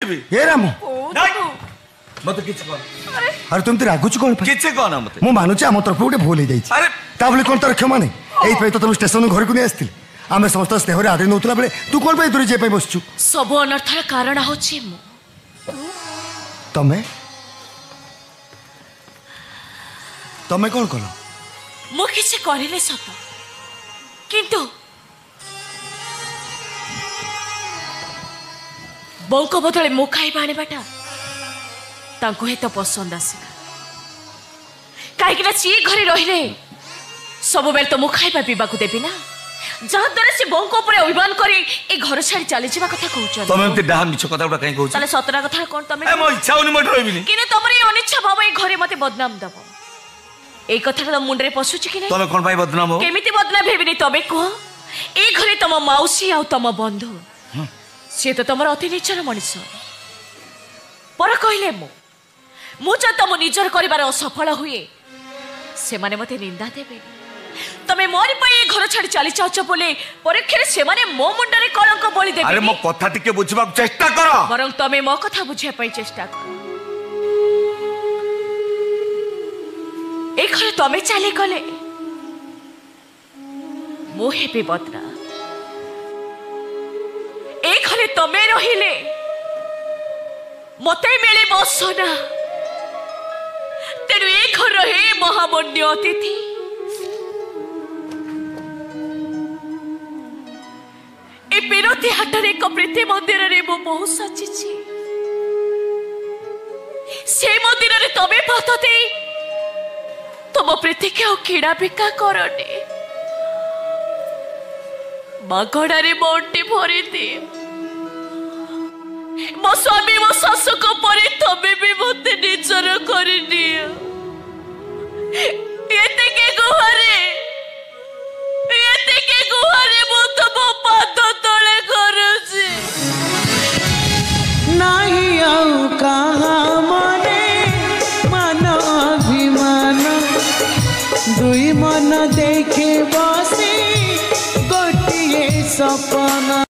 ए राम मत किछ कोन अरे तुम तो रागुच कोन किछ कोन मत मु मानुची हम तरफ गोटे भूल हो अरे ता बोले कोन तर क्षमा नहीं एई तो तुम स्टेशन घर को नहीं आस्थिल आमे समस्त स्नेह आदि नौतला बेले तू कोन पे दूर जे पे बसचु सब अनर्थर कारण होची मु तमे तमे कोन कलो मु किछ करिले सत किंतु बंको बदले मु खाइबा आनिबाटा तांको हे तो पसंद आसिला कहीं सी घरे रहिले सब बेल तो मु खाइबा पीबा को देबी ना जहाँ द्वारा से बंको ऊपर अभिमान करी ए घर छाड़ी चली जीवा कथा कहउछ तमे एते डाहा मिछ कथा उडा कहीं कहउछ ताले सतरा कथा कोन तमे ए मो इच्छा होनी मट रहबिनी किने तमरी अनिच्छा भाव ए घरे मते बदनाम दबो ए कथा तो मुंडरे पसुछ कि नै तमे कोन भाई बदनाम हो केमिति बदनाम हेबिनी तबे को ए घरे तम माउसी आ तम बंधु से तो तमर अति निचर मनिष पर कहले मु तम निजर कर असफल हुए से माने मते निंदा देबे तमे मोर पई घर छाड़ी चली चाउछ बोले परीक्षा से माने मो मुंडरे कलंक बोली देबे अरे मो कथा टिके बुझबा चेष्टा करो बरं तमे मो कथा बुझे पई चेष्टा करो ए घरे तमे चली गले मो हेबे बदरा ए घरे तमे रहिले मते मिले बसना तेणु ए घर हे महामन्य अतिथि ए बिरती हाटर एक प्रीति मंदिर रे मो बहु सची से मंदिर रे तमे पात दे तुम प्रीति के किड़ा बिका करने मागड़ा रे मोटी भरी दे मो स्वामी मो सासु को परे तमे भी मते निजर करि दियो एते के गुहारे मो तो मो पाद तले करूची नाही आउ कहा मने मन अभिमान दुई मन देखे बसी गोटिए सपना।